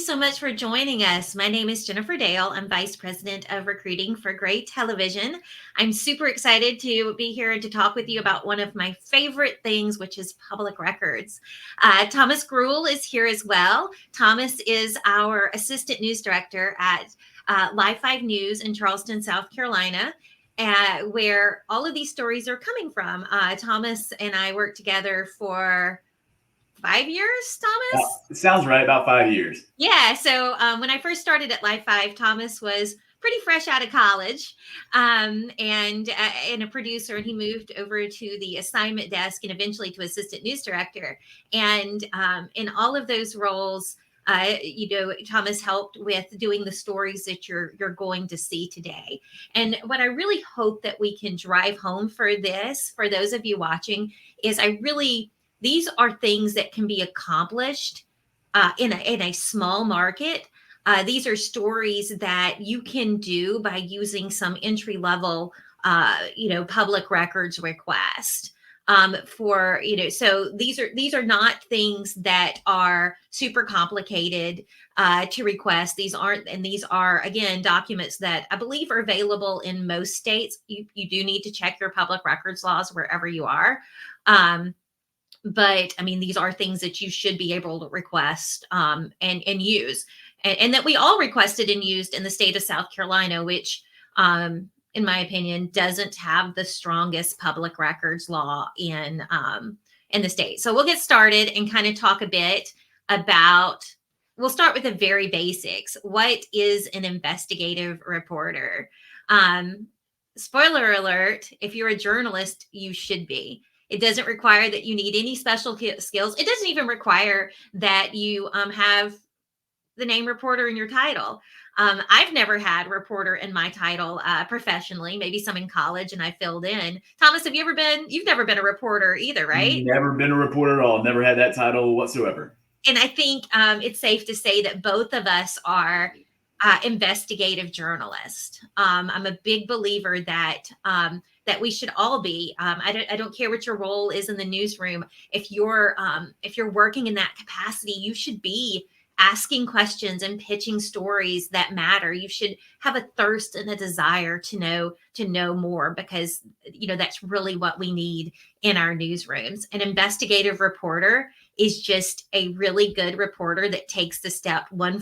so much for joining us. My name is Jennifer Dale. I'm Vice President of Recruiting for Gray Television. I'm super excited to be here and to talk with you about one of my favorite things, which is public records. Thomas Gruhl is here as well. Thomas is our Assistant News Director at Live 5 News in Charleston, South Carolina. Where all of these stories are coming from. Thomas and I worked together for 5 years, Thomas? It sounds right, about 5 years. Yeah. So when I first started at Live 5, Thomas was pretty fresh out of college and a producer, and he moved over to the assignment desk and eventually to assistant news director. And in all of those roles, Thomas helped with doing the stories that you're going to see today. And what I really hope that we can drive home for those of you watching, is these are things that can be accomplished in a small market. These are stories that you can do by using some entry level, public records request. So these are not things that are super complicated to request. These are, again, documents that I believe are available in most states. You do need to check your public records laws wherever you are. But I mean, these are things that you should be able to request and use, and that we all requested and used in the state of South Carolina, which, in my opinion, doesn't have the strongest public records law in the state. So we'll get started and kind of talk a bit about. We'll start with the very basics. What is an investigative reporter? Spoiler alert: if you're a journalist, you should be. It doesn't require that you need any special skills. It doesn't even require that you have the name reporter in your title. I've never had reporter in my title professionally, maybe some in college, and I filled in. Thomas, you've never been a reporter either, right? Never been a reporter at all. Never had that title whatsoever. And I think it's safe to say that both of us are investigative journalists. I'm a big believer that we should all be. I don't care what your role is in the newsroom. If you're working in that capacity, you should be asking questions and pitching stories that matter. You should have a thirst and a desire to know more, because that's really what we need in our newsrooms. An investigative reporter is just a really good reporter that takes the step one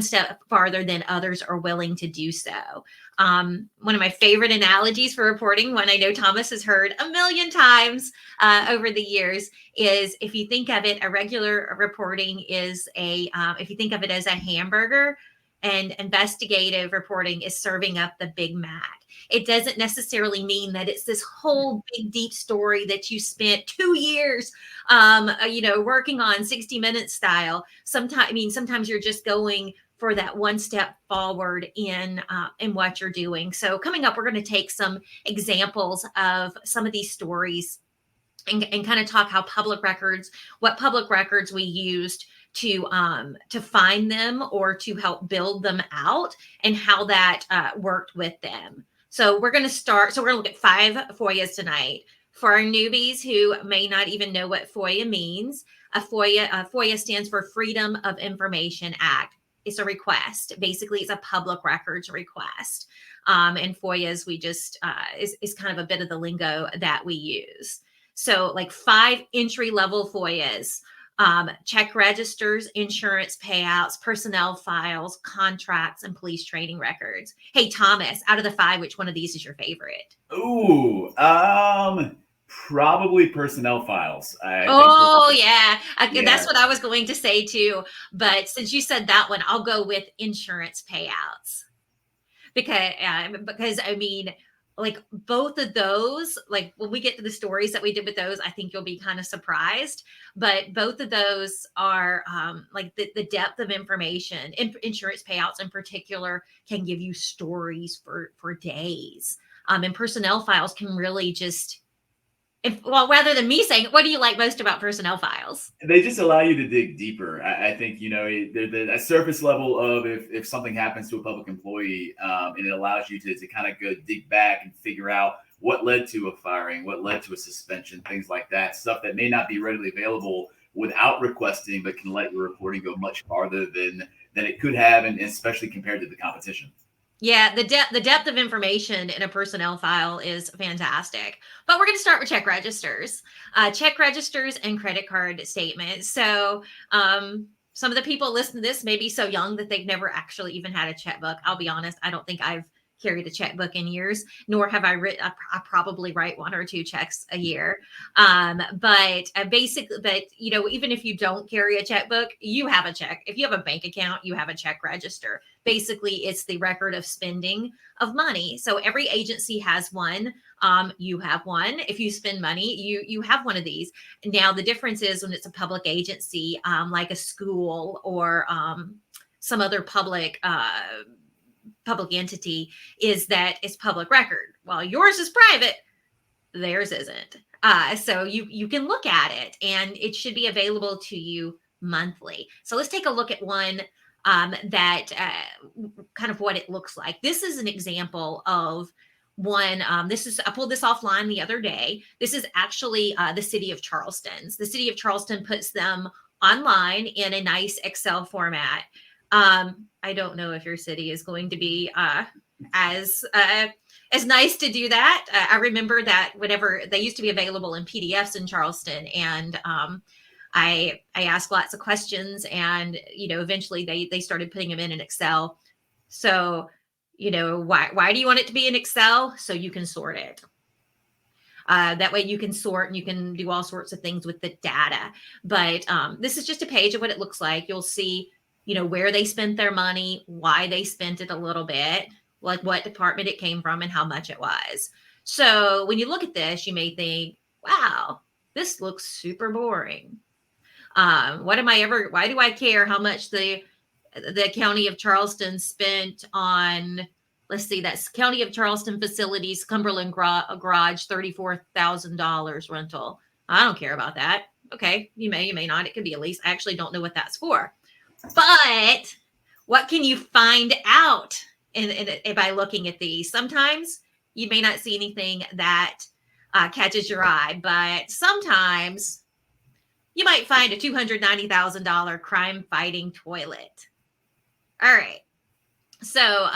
step farther than others are willing to do so. One of my favorite analogies for reporting, one I know Thomas has heard a million times over the years, is if you think of it, a regular reporting is if you think of it as a hamburger, and investigative reporting is serving up the Big Mac. It doesn't necessarily mean that it's this whole big, deep story that you spent 2 years, working on 60 Minutes style. Sometimes you're just going for that one step forward in what you're doing. So coming up, we're going to take some examples of some of these stories and kind of talk what public records we used to find them or to help build them out, and how that worked with them. So we're going to look at 5 FOIAs tonight. For our newbies who may not even know what FOIA means, a FOIA stands for Freedom of Information Act. It's a request. Basically, it's a public records request. And FOIAs, is kind of a bit of the lingo that we use. So like 5 entry-level FOIAs: check registers, insurance payouts, personnel files, contracts, and police training records. Hey, Thomas, out of the 5, which one of these is your favorite? Ooh, probably personnel files. Yeah. That's what I was going to say too. But since you said that one, I'll go with insurance payouts. Because I mean, like both of those, like when we get to the stories that we did with those, I think you'll be kind of surprised. But both of those are like the depth of information. Insurance payouts in particular can give you stories for days. And personnel files can really just, rather than me saying, what do you like most about personnel files? They just allow you to dig deeper. I think, they're a surface level of if something happens to a public employee, and it allows you to kind of go dig back and figure out what led to a firing, what led to a suspension, things like that, stuff that may not be readily available without requesting, but can let your reporting go much farther than it could have, and especially compared to the competition. Yeah, the depth of information in a personnel file is fantastic. But we're going to start with check registers and credit card statements. So some of the people listening to this may be so young that they've never actually even had a checkbook. I'll be honest, I don't think I've carried a checkbook in years, nor have I written. I probably write 1 or 2 checks a year. But even if you don't carry a checkbook, you have a check. If you have a bank account, you have a check register. Basically, it's the record of spending of money. So every agency has one. You have one. If you spend money, you have one of these. Now, the difference is when it's a public agency, like a school or some other public entity, is that it's public record. While yours is private, theirs isn't. So you can look at it, and it should be available to you monthly. So let's take a look at one that kind of what it looks like. This is an example of one. I pulled this offline the other day. This is actually the city of Charleston's. The city of Charleston puts them online in a nice Excel format. I don't know if your city is going to be as nice to do that. I remember that whenever they used to be available in PDFs in Charleston, and I asked lots of questions, and eventually they started putting them in Excel. So why do you want it to be in Excel? So you can sort it. That way you can sort and you can do all sorts of things with the data. But this is just a page of what it looks like. You'll see where they spent their money, why they spent it a little bit, like what department it came from and how much it was. So when you look at this, you may think, wow, this looks super boring. Why do I care how much the county of Charleston spent on, let's see, that's County of Charleston facilities, Cumberland garage, $34,000 rental. I don't care about that. Okay. You may not. It could be a lease. I actually don't know what that's for. But what can you find out by looking at these? Sometimes you may not see anything that catches your eye, but sometimes you might find a $290,000 crime-fighting toilet. All right. So,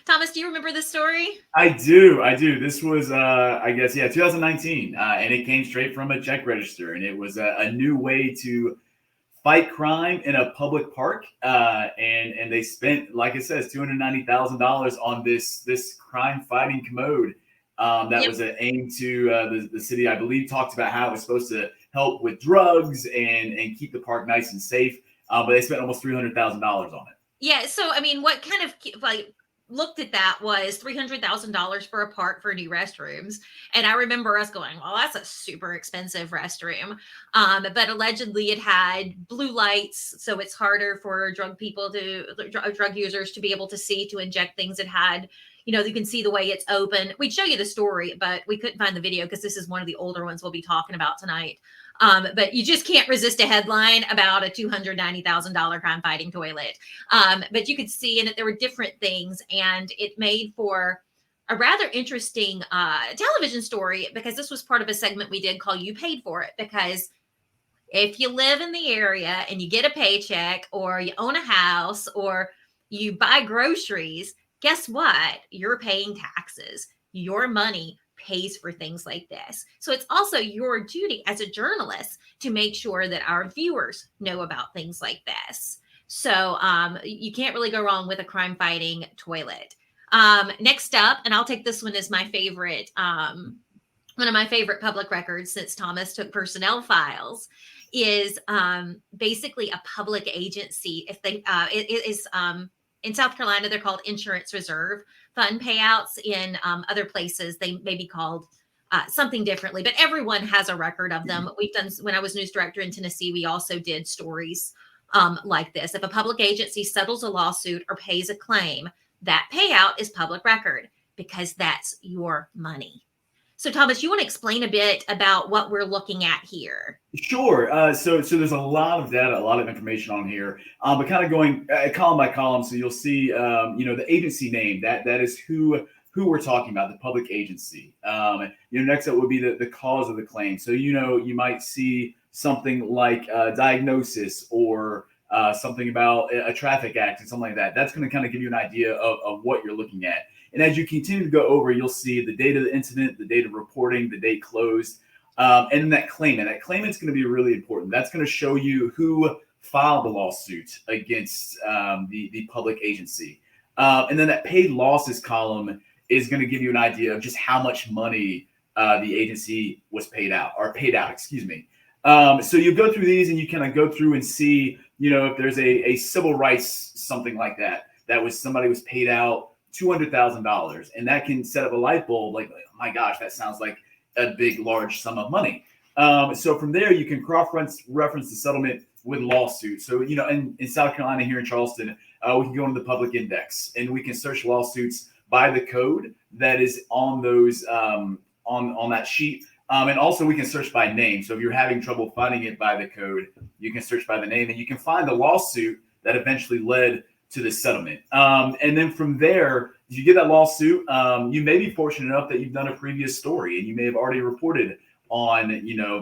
Thomas, do you remember this story? I do. This was, 2019, and it came straight from a check register, and it was a new way to fight crime in a public park, and they spent, like it says, $290,000 on this crime fighting commode that was aimed to the city. I believe talked about how it was supposed to help with drugs and keep the park nice and safe, but they spent almost $300,000 on it. Yeah. So I mean, what kind of looked at that was $300,000 for a park for new restrooms. And I remember us going, well, that's a super expensive restroom. But allegedly it had blue lights. So it's harder for drug users to be able to see, to inject things. It had, you can see the way it's open. We'd show you the story, but we couldn't find the video because this is one of the older ones we'll be talking about tonight. But you just can't resist a headline about a $290,000 crime fighting toilet. But you could see in it, there were different things, and it made for a rather interesting television story, because this was part of a segment we did called You Paid For It. Because if you live in the area and you get a paycheck, or you own a house, or you buy groceries, guess what? You're paying taxes. Your money pays for things like this. So it's also your duty as a journalist to make sure that our viewers know about things like this. So you can't really go wrong with a crime fighting toilet. Next up, and I'll take this one as my favorite, one of my favorite public records since Thomas took personnel files, is basically a public agency. If they it is in South Carolina, they're called insurance reserve fund payouts. In other places, they may be called something differently, but everyone has a record of them. We've done, when I was news director in Tennessee, we also did stories like this. If a public agency settles a lawsuit or pays a claim, that payout is public record, because that's your money. So, Thomas, you want to explain a bit about what we're looking at here? Sure. So there's a lot of data, a lot of information on here, but kind of going column by column. So you'll see, the agency name, that is who we're talking about, the public agency. Next up would be the cause of the claim. So, you might see something like diagnosis or something about a traffic accident, something like that. That's going to kind of give you an idea of what you're looking at. And as you continue to go over, you'll see the date of the incident, the date of reporting, the date closed, and then that claimant. That claimant's going to be really important. That's going to show you who filed the lawsuit against the public agency. And then that paid losses column is going to give you an idea of just how much money the agency was paid out, excuse me. So you go through these and you kind of go through and see, if there's a civil rights, something like that, somebody was paid out $200,000, and that can set up a light bulb like, oh my gosh, that sounds like a big, large sum of money. So from there, you can cross-reference the settlement with lawsuits. So, in South Carolina here in Charleston, we can go into the public index and we can search lawsuits by the code that is on those on that sheet. And also we can search by name. So if you're having trouble finding it by the code, you can search by the name and you can find the lawsuit that eventually led to the settlement. And then from there, if you get that lawsuit, you may be fortunate enough that you've done a previous story and you may have already reported on,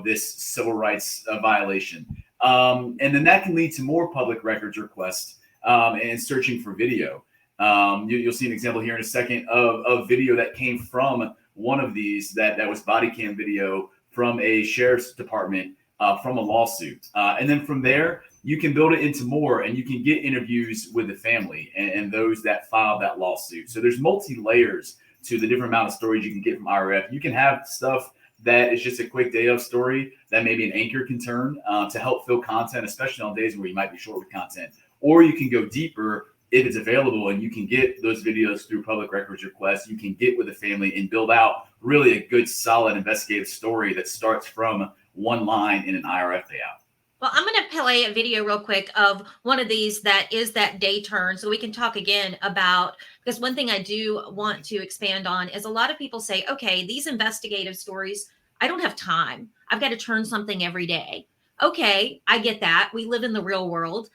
this civil rights violation. And then that can lead to more public records requests and searching for video. You'll see an example here in a second of video that came from one of these that was body cam video from a sheriff's department from a lawsuit. And then from there, you can build it into more and you can get interviews with the family and those that filed that lawsuit. So there's multi-layers to the different amount of stories you can get from IRF. You can have stuff that is just a quick day of story that maybe an anchor can turn to help fill content, especially on days where you might be short with content. Or you can go deeper if it's available and you can get those videos through public records requests. You can get with the family and build out really a good, solid investigative story that starts from one line in an IRF payout. Well, I'm going to play a video real quick of one of these that is that day turn. So we can talk again about, because one thing I do want to expand on is a lot of people say, okay, these investigative stories, I don't have time. I've got to turn something every day. Okay, I get that. We live in the real world.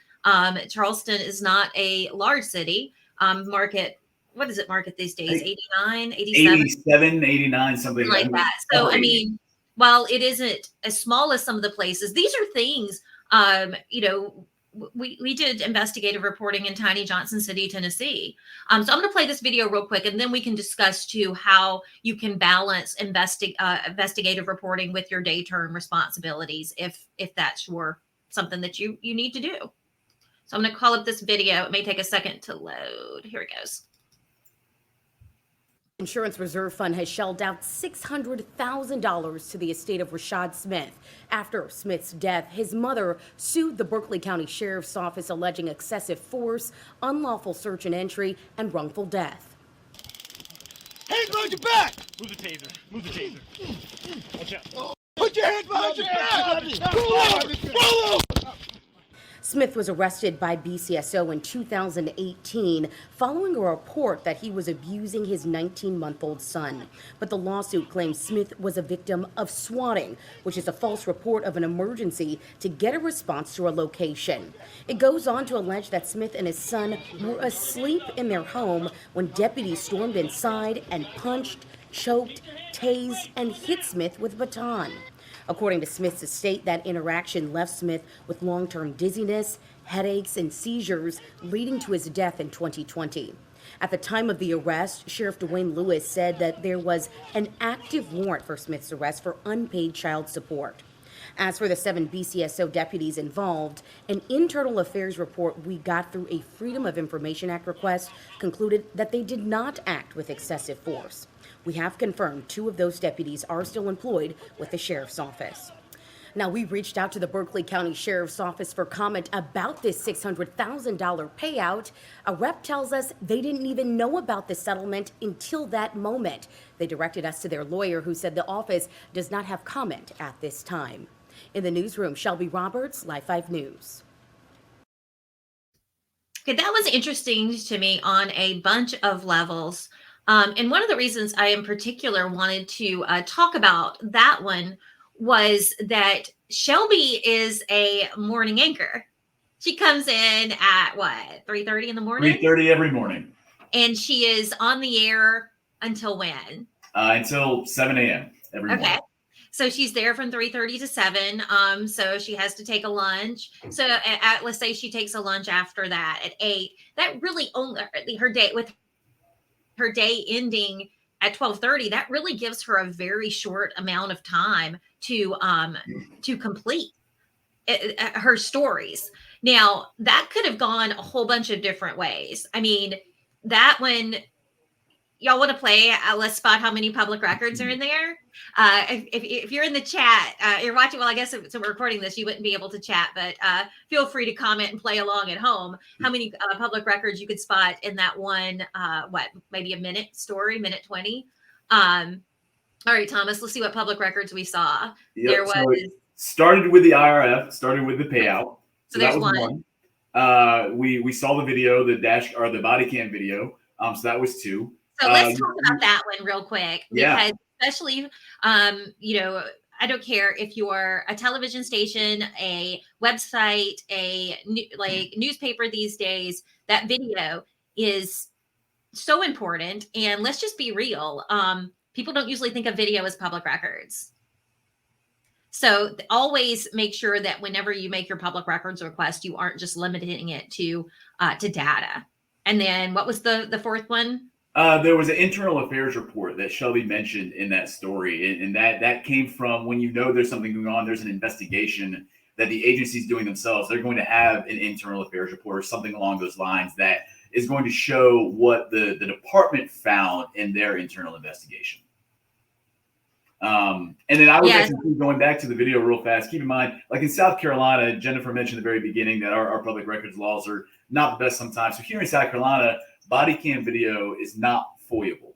Charleston is not a large city. Market, what is it market these days? 89, 87? 87, 89, something like that. So, I mean, while it isn't as small as some of the places, these are things, we did investigative reporting in tiny Johnson City, Tennessee. So I'm going to play this video real quick, and then we can discuss too how you can balance investigative reporting with your day turn responsibilities if that's something that you need to do. So I'm going to call up this video. It may take a second to load. Here it goes. Insurance Reserve Fund has shelled out $600,000 to the estate of Rashad Smith. After Smith's death, his mother sued the Berkeley County Sheriff's Office alleging excessive force, unlawful search and entry, and wrongful death. Hands behind your back! Move the taser. Move the taser. Watch out. Put your hands behind your back! Roll over! Smith was arrested by BCSO in 2018 following a report that he was abusing his 19-month-old son. But the lawsuit claims Smith was a victim of swatting, which is a false report of an emergency to get a response to a location. It goes on to allege that Smith and his son were asleep in their home when deputies stormed inside and punched, choked, tased, and hit Smith with a baton. According to Smith's estate, that interaction left Smith with long-term dizziness, headaches, and seizures, leading to his death in 2020. At the time of the arrest, Sheriff Dwayne Lewis said that there was an active warrant for Smith's arrest for unpaid child support. As for the 7 BCSO deputies involved, an internal affairs report we got through a Freedom of Information Act request concluded that they did not act with excessive force. We have confirmed 2 of those deputies are still employed with the Sheriff's Office. Now, we reached out to the Berkeley County Sheriff's Office for comment about this $600,000 payout. A rep tells us they didn't even know about the settlement until that moment. They directed us to their lawyer, who said the office does not have comment at this time. In the newsroom, Shelby Roberts, Live 5 News. Okay, that was interesting to me on a bunch of levels. And one of the reasons I in particular wanted to talk about that one was that Shelby is a morning anchor. She comes in at what, 3:30 in the morning? 3:30 every morning. And she is on the air until when? Until 7 a.m. every morning. Okay. So she's there from 3:30 to 7. So she has to take a lunch. So let's say she takes a lunch after that at 8. That really only her day with her day ending at 12:30. That really gives her a very short amount of time to complete her stories. Now that could have gone a whole bunch of different ways. I mean, that one, y'all want to play? Let's spot how many public records are in there. If you're in the chat, you're watching. Well, I guess if we're recording this, you wouldn't be able to chat, but feel free to comment and play along at home. How many public records you could spot in that one? Maybe a minute story, minute 20. All right, Thomas. Let's see what public records we saw. Yep. There was. So it started with the IRF. Started with the payout. So that there's was one. We saw the video, the body cam video. So that was 2. So let's talk about that one real quick, because especially, you know, I don't care if you're a television station, a website, newspaper these days, that video is so important. And let's just be real. People don't usually think of video as public records. So always make sure that whenever you make your public records request, you aren't just limiting it to data. And then what was the fourth one? There was an internal affairs report that Shelby mentioned in that story, and that came from when you know there's something going on, there's an investigation that the agency's doing themselves. They're going to have an internal affairs report or something along those lines that is going to show what the department found in their internal investigation. And then I was actually going back to the video real fast. Keep in mind, like in South Carolina, Jennifer mentioned at the very beginning that our public records laws are not the best sometimes. So here in South Carolina, body cam video is not FOIAble.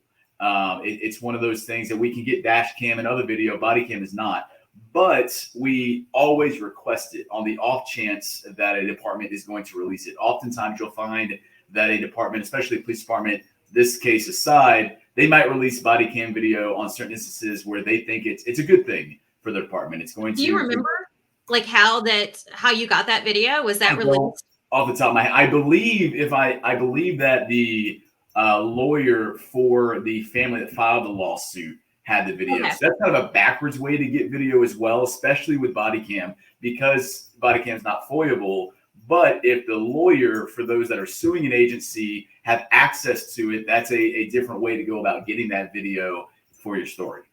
It's one of those things that we can get dash cam and other video. Body cam is not. But we always request it on the off chance that a department is going to release it. Oftentimes you'll find that a department, especially a police department, this case aside, they might release body cam video on certain instances where they think it's a good thing for the department. It's going to. Do you remember like how you got that video? Was that released? Off the top of my head, I believe that the lawyer for the family that filed the lawsuit had the video. Okay. So that's kind of a backwards way to get video as well, especially with body cam, because body cam is not FOIAble. But if the lawyer for those that are suing an agency have access to it, that's a different way to go about getting that video for your story.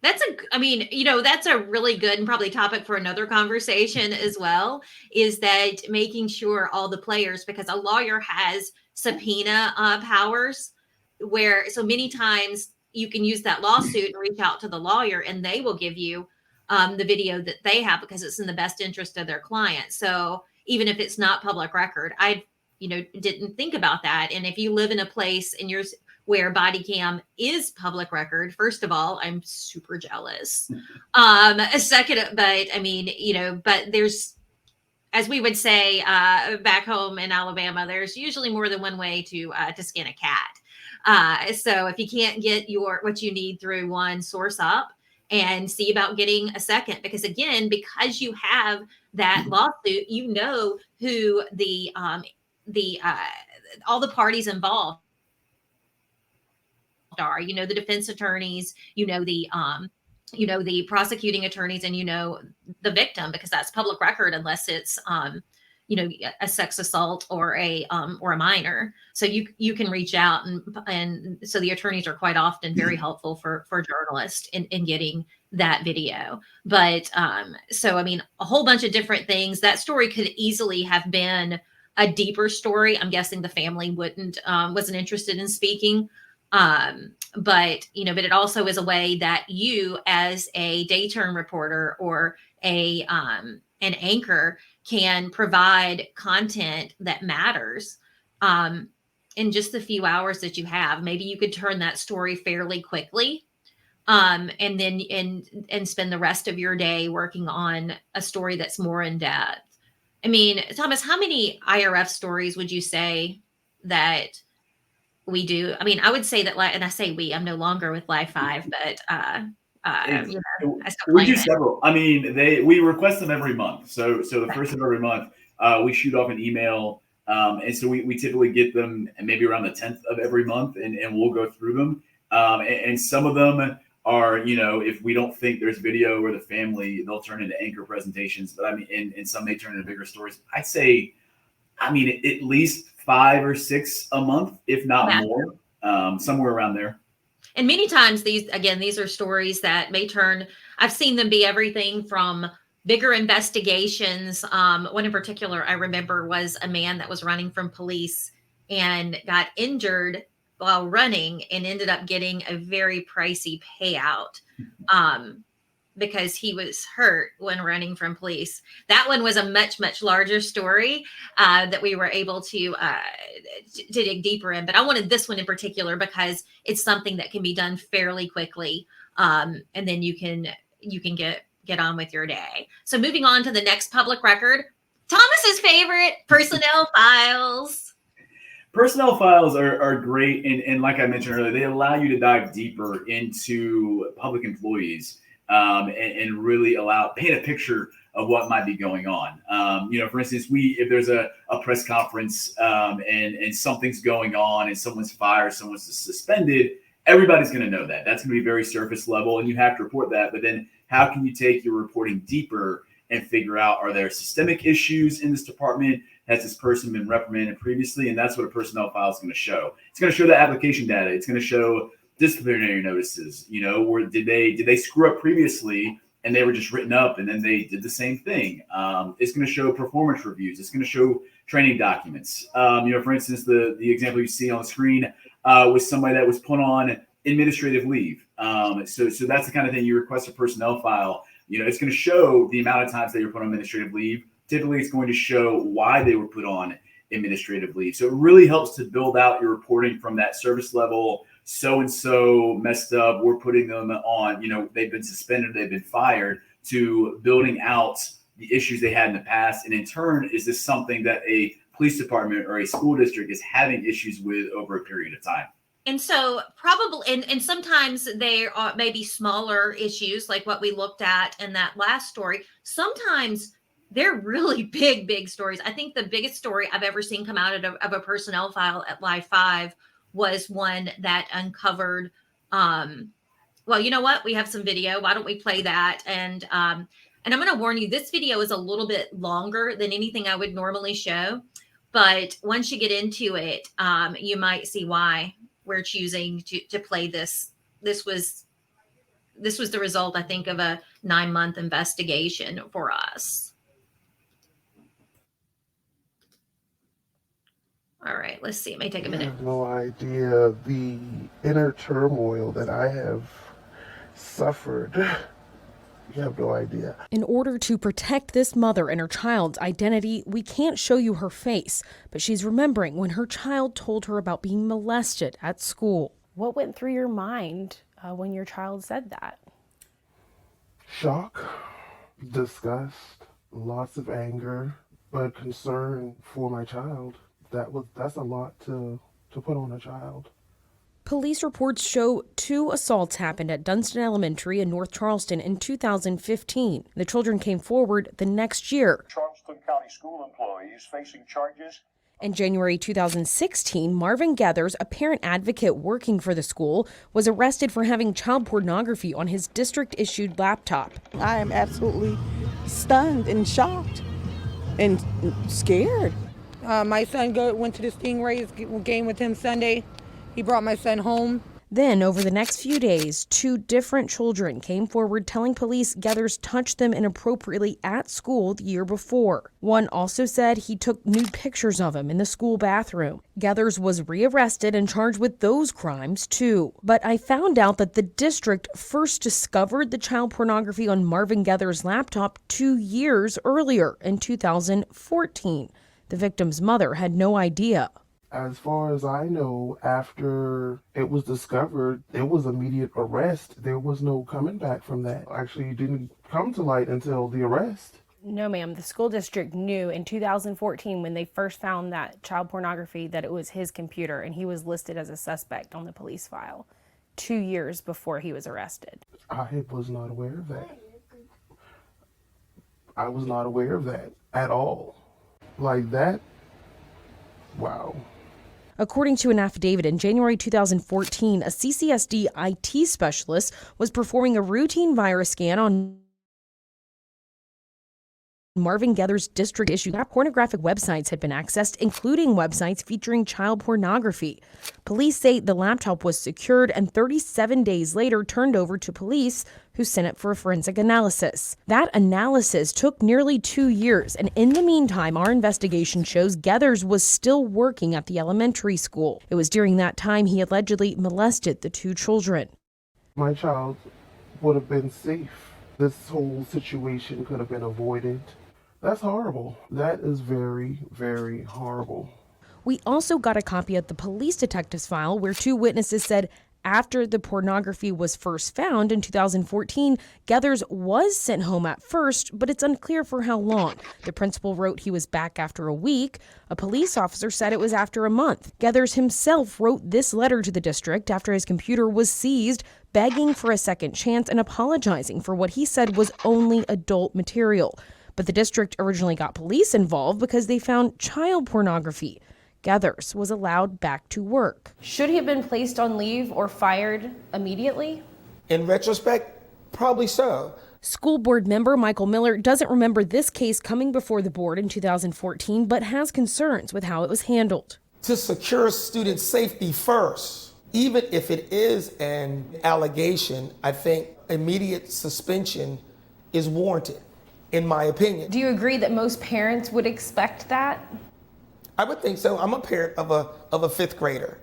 That's a really good and probably topic for another conversation as well, is that making sure all the players, because a lawyer has subpoena powers where so many times you can use that lawsuit and reach out to the lawyer and they will give you the video that they have because it's in the best interest of their client. So even if it's not public record, I didn't think about that. And if you live in a place and you're where body cam is public record, first of all, I'm super jealous. Second, but there's, as we would say back home in Alabama, there's usually more than one way to skin a cat. So if you can't get what you need through one, source up and see about getting a second, because again, because you have that lawsuit, you know who all the parties involved are. You know the defense attorneys, the prosecuting attorneys, and the victim, because that's public record unless it's a sex assault or a minor. So you can reach out and so the attorneys are quite often very helpful for journalists in getting that video. But so I mean a whole bunch of different things. That story could easily have been a deeper story. I'm guessing the family wasn't interested in speaking. But it also is a way that you as a daytime reporter or an anchor can provide content that matters in just the few hours that you have. Maybe you could turn that story fairly quickly and then and spend the rest of your day working on a story that's more in depth. I mean, Thomas, how many IRF stories would you say that we do? I mean, I would say that, and I say I'm no longer with Live 5, but I we do several. I mean, we request them every month. So the first of every month, we shoot off an email, and so we typically get them maybe around the 10th of every month, and we'll go through them. And some of them are, if we don't think there's video or the family, they'll turn into anchor presentations. But I mean, and some may turn into bigger stories. I'd say, at least 5 or 6 a month, if not Yeah. more, somewhere around there. And many times these are stories that may turn, I've seen them be everything from bigger investigations. One in particular I remember was a man that was running from police and got injured while running and ended up getting a very pricey payout. Because he was hurt when running from police. That one was a much, much larger story that we were able to dig deeper in. But I wanted this one in particular because it's something that can be done fairly quickly, and then you can get on with your day. So moving on to the next public record, Thomas's favorite, personnel files. Personnel files are great, and like I mentioned earlier, they allow you to dive deeper into public employees. And really paint a picture of what might be going on. For instance, if there's a press conference and something's going on and someone's fired, someone's suspended, everybody's going to know that. That's going to be very surface level, and you have to report that. But then how can you take your reporting deeper and figure out, are there systemic issues in this department? Has this person been reprimanded previously? And that's what a personnel file is going to show. It's going to show the application data. It's going to show disciplinary notices, or did they screw up previously and they were just written up and then they did the same thing. It's going to show performance reviews. It's going to show training documents. For instance, the example you see on the screen was somebody that was put on administrative leave. So that's the kind of thing you request a personnel file. It's going to show the amount of times they were put on administrative leave. Typically, it's going to show why they were put on administrative leave. So it really helps to build out your reporting from that service level. So-and-so messed up, we're putting them on, they've been suspended, they've been fired, to building out the issues they had in the past. And in turn, is this something that a police department or a school district is having issues with over a period of time? And so probably, and sometimes there are maybe smaller issues like what we looked at in that last story. Sometimes they're really big stories. I think the biggest story I've ever seen come out of a personnel file at Live 5 was one that uncovered, well, you know what? We have some video. Why don't we play that? And I'm going to warn you, this video is a little bit longer than anything I would normally show. But once you get into it, you might see why we're choosing to play this. This was the result, I think, of a 9-month investigation for us. All right, let's see. It may take a minute. I have no idea the inner turmoil that I have suffered. You have no idea. In order to protect this mother and her child's identity, we can't show you her face, but she's remembering when her child told her about being molested at school. What went through your mind when your child said that? Shock, disgust, lots of anger, but concern for my child. That's a lot to put on a child. Police reports show 2 assaults happened at Dunston Elementary in North Charleston in 2015. The children came forward the next year. Charleston County school employees facing charges. In January 2016, Marvin Gathers, a parent advocate working for the school, was arrested for having child pornography on his district-issued laptop. I am absolutely stunned and shocked and scared. My son went to the Stingrays game with him Sunday. He brought my son home. Then, over the next few days, 2 different children came forward telling police Gathers touched them inappropriately at school the year before. One also said he took nude pictures of him in the school bathroom. Gathers was rearrested and charged with those crimes, too. But I found out that the district first discovered the child pornography on Marvin Gathers' laptop 2 years earlier, in 2014. The victim's mother had no idea. As far as I know, after it was discovered, it was immediate arrest. There was no coming back from that. Actually, it didn't come to light until the arrest. No, ma'am. The school district knew in 2014 when they first found that child pornography that it was his computer, and he was listed as a suspect on the police file 2 years before he was arrested. I was not aware of that. I was not aware of that at all. Like that? Wow. According to an affidavit in January 2014, a CCSD IT specialist was performing a routine virus scan on Marvin Gether's district issue. Pornographic websites had been accessed, including websites featuring child pornography. Police say the laptop was secured and 37 days later turned over to police, who sent it for a forensic analysis. That analysis took nearly 2 years, and in the meantime, our investigation shows Gethers was still working at the elementary school. It was during that time he allegedly molested the 2 children. My child would have been safe. This whole situation could have been avoided. That's horrible. That is very, very horrible. We also got a copy of the police detective's file where 2 witnesses said after the pornography was first found in 2014, Gethers was sent home at first, but it's unclear for how long. The principal wrote he was back after a week. A police officer said it was after a month. Gethers himself wrote this letter to the district after his computer was seized, begging for a second chance and apologizing for what he said was only adult material. But the district originally got police involved because they found child pornography. Gethers was allowed back to work. Should he have been placed on leave or fired immediately? In retrospect, probably so. School board member Michael Miller doesn't remember this case coming before the board in 2014, but has concerns with how it was handled. To secure student safety first, even if it is an allegation, I think immediate suspension is warranted, in my opinion. Do you agree that most parents would expect that? I would think so. I'm a parent of a 5th grader.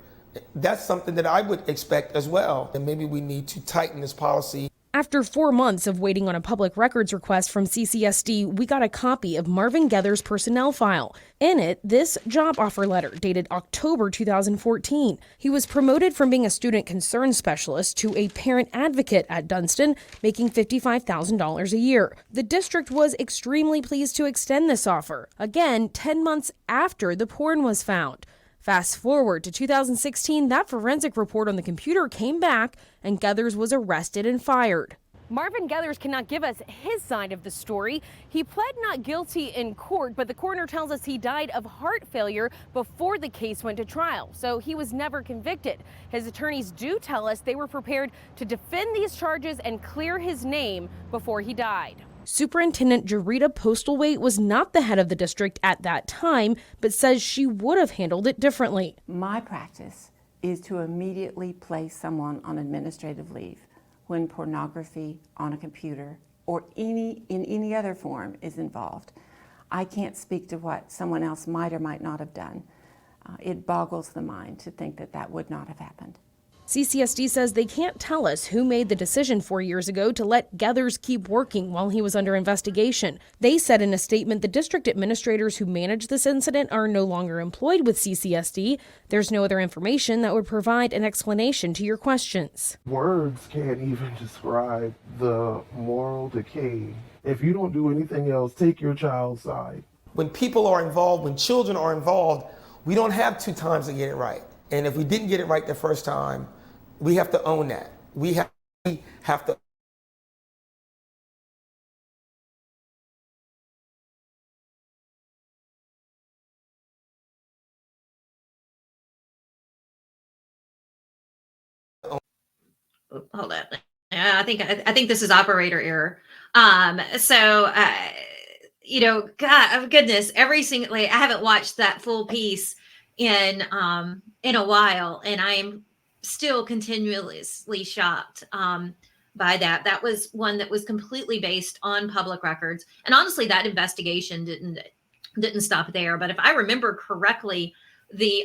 That's something that I would expect as well. And maybe we need to tighten this policy. After 4 months of waiting on a public records request from CCSD, we got a copy of Marvin Gether's personnel file. In it, this job offer letter dated October 2014. He was promoted from being a student concern specialist to a parent advocate at Dunston, making $55,000 a year. The district was extremely pleased to extend this offer, again 10 months after the porn was found. Fast forward to 2016, that forensic report on the computer came back and Gethers was arrested and fired. Marvin Gethers cannot give us his side of the story. He pled not guilty in court, but the coroner tells us he died of heart failure before the case went to trial, so he was never convicted. His attorneys do tell us they were prepared to defend these charges and clear his name before he died. Superintendent Jarita Postlethwaite was not the head of the district at that time, but says she would have handled it differently. My practice is to immediately place someone on administrative leave when pornography on a computer or in any other form is involved. I can't speak to what someone else might or might not have done. It boggles the mind to think that that would not have happened. CCSD says they can't tell us who made the decision 4 years ago to let Gethers keep working while he was under investigation. They said in a statement the district administrators who managed this incident are no longer employed with CCSD. There's no other information that would provide an explanation to your questions. Words can't even describe the moral decay. If you don't do anything else, take your child's side. When people are involved, when children are involved, we don't have 2 times to get it right. And if we didn't get it right the first time, we have to own that. We have to. Hold on. I think this is operator error. God, goodness, every single, I haven't watched that full piece in a while, and I'm still continuously shocked by that. That was one that was completely based on public records, and honestly, that investigation didn't stop there. But if I remember correctly, the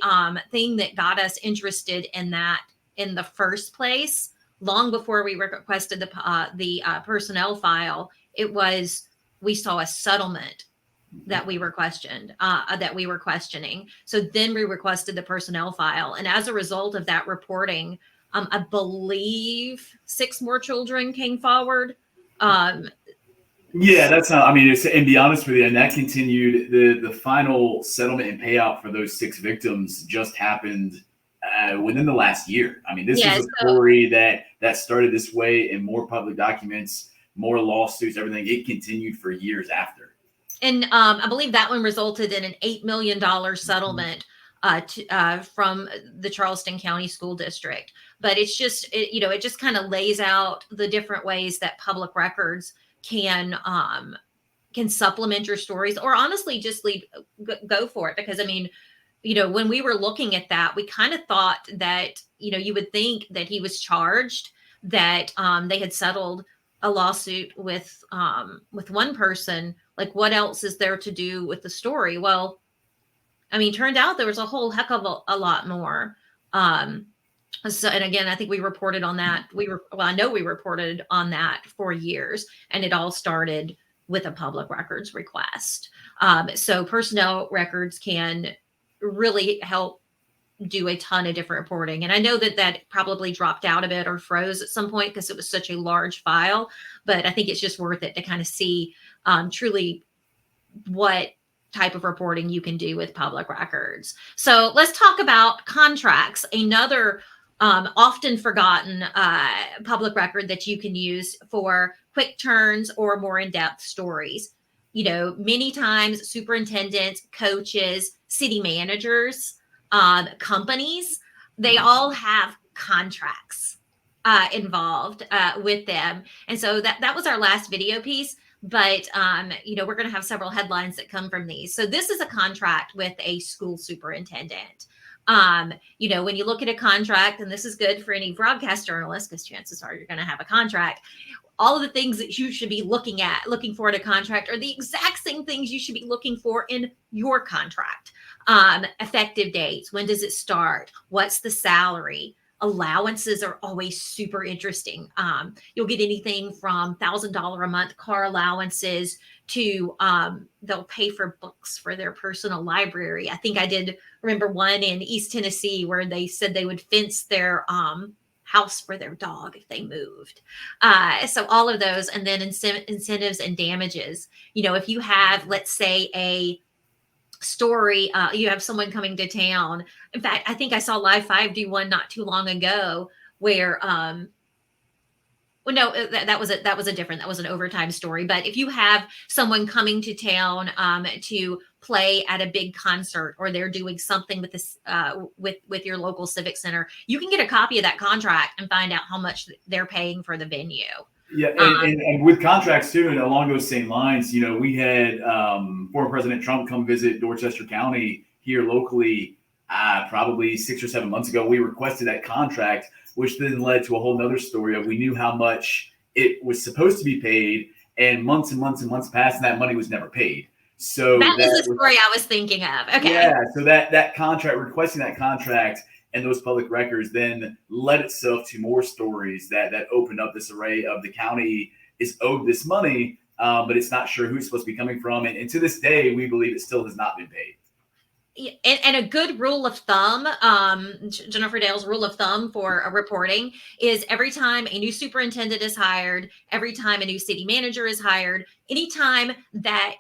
thing that got us interested in that in the first place, long before we requested the personnel file, it was we saw a settlement that we were questioning. So then we requested the personnel file. And as a result of that reporting, I believe 6 more children came forward. Yeah, that's not, and to be honest with you, and that continued, the final settlement and payout for those 6 victims just happened within the last year. This is a story that started this way in more public documents, more lawsuits, everything. It continued for years after. And I believe that one resulted in an $8 million settlement from the Charleston County School District. But it's just, it just kind of lays out the different ways that public records can supplement your stories, or honestly just go for it. Because I mean, when we were looking at that, we kind of thought that, you would think that he was charged, that they had settled a lawsuit with one person. Like, what else is there to do with the story? Well, I mean, turned out there was a whole heck of a lot more. So, and again, I think we reported on that. I know we reported on that for years, and it all started with a public records request. So personnel records can really help do a ton of different reporting. And I know that probably dropped out a bit or froze at some point because it was such a large file, but I think it's just worth it to kind of see truly what type of reporting you can do with public records. So let's talk about contracts, another often forgotten public record that you can use for quick turns or more in-depth stories. Many times superintendents, coaches, city managers, companies, they all have contracts involved with them. And so that was our last video piece. But, we're going to have several headlines that come from these. So this is a contract with a school superintendent. When you look at a contract, and this is good for any broadcast journalist, because chances are you're going to have a contract, all of the things that you should be looking for in a contract are the exact same things you should be looking for in your contract. Effective dates. When does it start? What's the salary? Allowances are always super interesting. You'll get anything from $1,000 a month car allowances to they'll pay for books for their personal library. I think I did remember one in East Tennessee where they said they would fence their house for their dog if they moved. So all of those, and then incentives and damages. If you have, let's say, a story, you have someone coming to town. In fact, I think I saw Live 5 do one not too long ago where that was an overtime story. But if you have someone coming to town to play at a big concert, or they're doing something with this with your local civic center, you can get a copy of that contract and find out how much they're paying for the venue. Yeah, and with contracts too, and along those same lines, we had former President Trump come visit Dorchester County here locally probably 6 or 7 months ago. We requested that contract, which then led to a whole nother story of we knew how much it was supposed to be paid, and months and months and months passed, and that money was never paid. So that was the story I was thinking of. Okay. Yeah, so that contract, requesting that contract, and those public records then led itself to more stories that opened up this array of the county is owed this money, but it's not sure who it's supposed to be coming from. And to this day, we believe it still has not been paid. And a good rule of thumb, Jennifer Dale's rule of thumb for reporting is every time a new superintendent is hired, every time a new city manager is hired, anytime that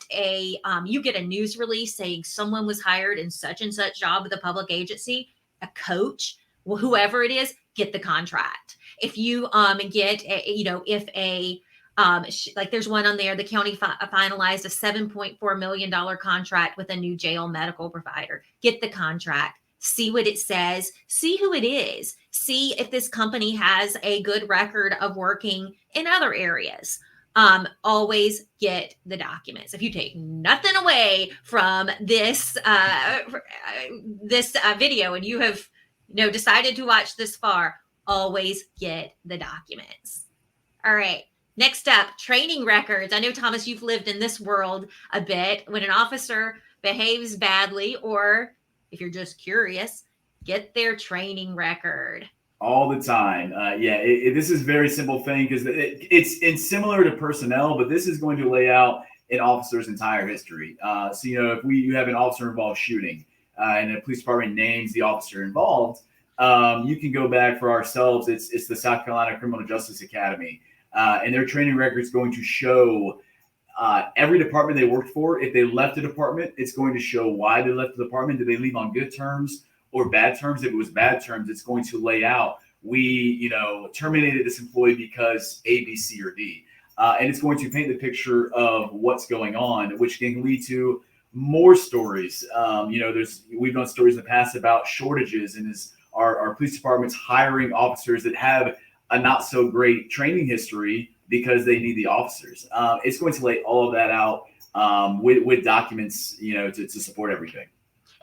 you get a news release saying someone was hired in such and such job with a public agency, a coach, whoever it is, get the contract. If you like there's one on there, the county finalized a $7.4 million contract with a new jail medical provider. Get the contract, see what it says, see who it is, see if this company has a good record of working in other areas. Always get the documents. If you take nothing away from this video and you have decided to watch this far, always get the documents. All right. Next up, training records. I know, Thomas, you've lived in this world a bit. When an officer behaves badly, or if you're just curious, get their training record. All the time. This is a very simple thing because it's similar to personnel, but this is going to lay out an officer's entire history. So, if you have an officer involved shooting and the police department names the officer involved, you can go back for ourselves. It's the South Carolina Criminal Justice Academy. And their training record is going to show every department they worked for. If they left the department, it's going to show why they left the department. Did they leave on good terms or bad terms? If it was bad terms, it's going to lay out, we terminated this employee because A, B, C, or D. And it's going to paint the picture of what's going on, which can lead to more stories. We've done stories in the past about shortages, and our police departments hiring officers that have a not so great training history because they need the officers. It's going to lay all of that out with documents, to support everything.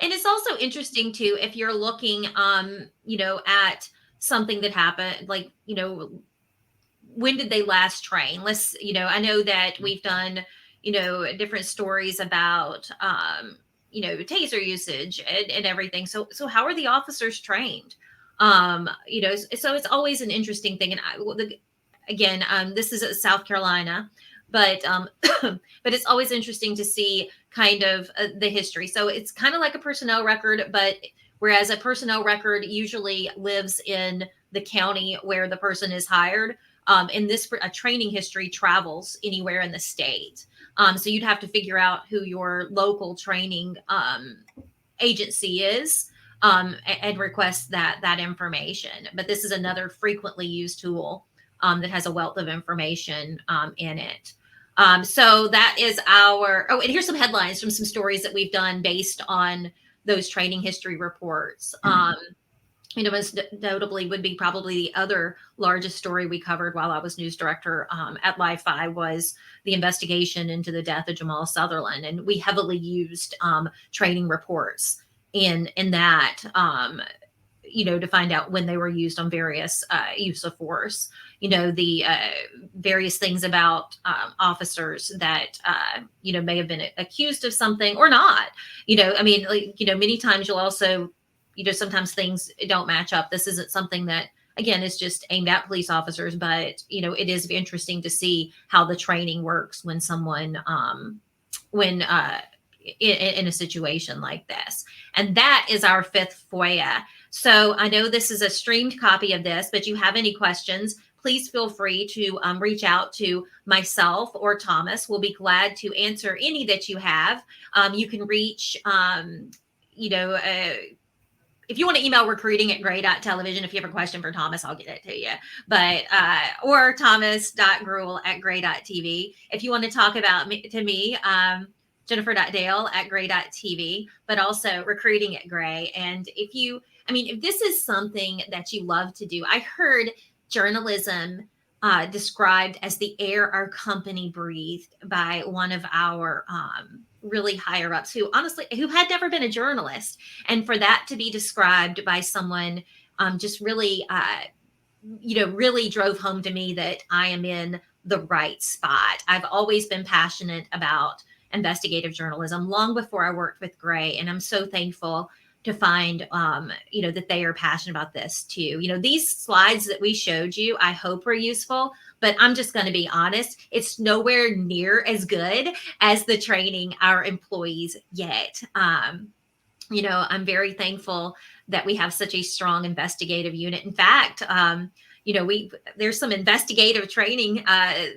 And it's also interesting too, if you're looking, at something that happened, like, when did they last train? I know that we've done, different stories about, taser usage and everything. So how are the officers trained? So it's always an interesting thing. And again, this is South Carolina, but but it's always interesting to see kind of the history. So it's kind of like a personnel record, but whereas a personnel record usually lives in the county where the person is hired, in this, a training history travels anywhere in the state. So you'd have to figure out who your local training agency is, and request that information. But this is another frequently used tool that has a wealth of information in it. So that is and here's some headlines from some stories that we've done based on those training history reports. Most notably would be probably the other largest story we covered while I was news director at Live 5 was the investigation into the death of Jamal Sutherland. And we heavily used training reports in that, to find out when they were used on various use of force, the various things about officers that, may have been accused of something or not. Many times you'll also, sometimes things don't match up. This isn't something that, again, is just aimed at police officers, but, it is interesting to see how the training works when someone, in a situation like this. And that is our fifth FOIA. So I know this is a streamed copy of this, but you have any questions, please feel free to reach out to myself or Thomas. We'll be glad to answer any that you have. You can reach, if you want to email recruiting@gray.television, if you have a question for Thomas, I'll get it to you. But, or thomas.gruel@gray.tv. If you want to talk about me, Jennifer.dale@gray.tv, but also recruiting@gray. And if this is something that you love to do, I heard journalism described as the air our company breathed by one of our really higher ups who had never been a journalist. And for that to be described by someone just really, really drove home to me that I am in the right spot. I've always been passionate about investigative journalism long before I worked with Gray. And I'm so thankful to find, that they are passionate about this too. These slides that we showed you, I hope are useful, but I'm just going to be honest. It's nowhere near as good as the training our employees get. I'm very thankful that we have such a strong investigative unit. In fact, there's some investigative training,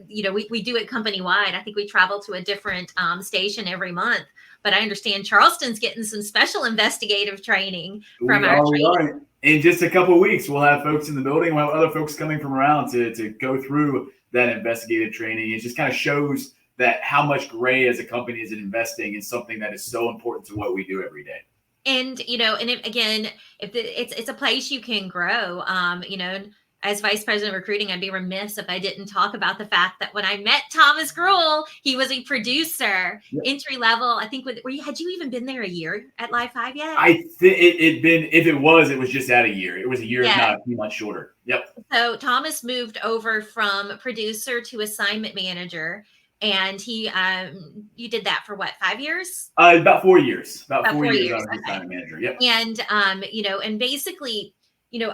we do it company wide. I think we travel to a different station every month, but I understand Charleston's getting some special investigative training from our training. In just a couple of weeks, we'll have folks in the building. We'll have other folks coming from around to go through that investigative training. It just kind of shows that how much Gray as a company is investing in something that is so important to what we do every day. And, it's a place you can grow, as vice president of recruiting, I'd be remiss if I didn't talk about the fact that when I met Thomas Gruel, he was a producer, entry level. I think had you even been there a year at Live 5 yet? I think it was just at a year. It was a year, not a few months shorter. Yep. So Thomas moved over from producer to assignment manager. And you did that for what, 5 years? About 4 years. About 4 years I was assignment manager. Yep. And, and basically,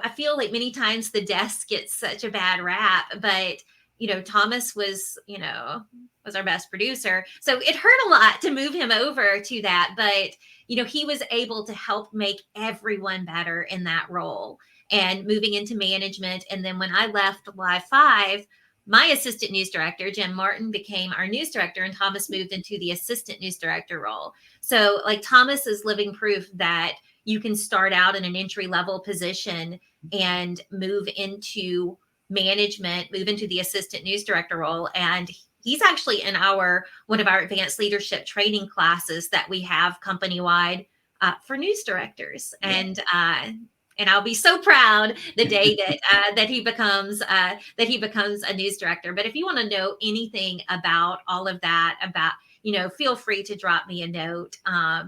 I feel like many times the desk gets such a bad rap, but, Thomas was our best producer. So it hurt a lot to move him over to that. But, he was able to help make everyone better in that role and moving into management. And then when I left Live 5, my assistant news director, Jim Martin, became our news director, and Thomas moved into the assistant news director role. So Thomas is living proof that you can start out in an entry level position and move into management, move into the assistant news director role. And He's actually in one of our advanced leadership training classes that we have company wide for news directors. And I'll be so proud the day that he becomes a news director. But if you want to know anything about all of that, feel free to drop me a note. My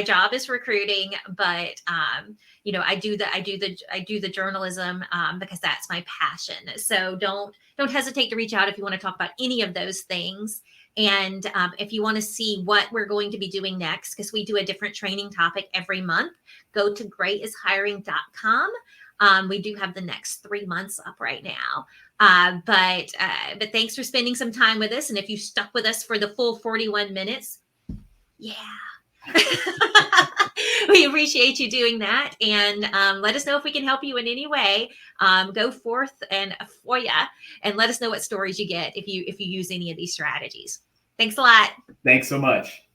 job is recruiting, but I do the journalism because that's my passion. So don't hesitate to reach out if you want to talk about any of those things. And if you want to see what we're going to be doing next, because we do a different training topic every month, go to greatishiring.com. We do have the next 3 months up right now. But thanks for spending some time with us. And if you stuck with us for the full 41 minutes, yeah. We appreciate you doing that. And let us know if we can help you in any way. Go forth and FOIA and let us know what stories you get if you use any of these strategies. Thanks a lot. Thanks so much.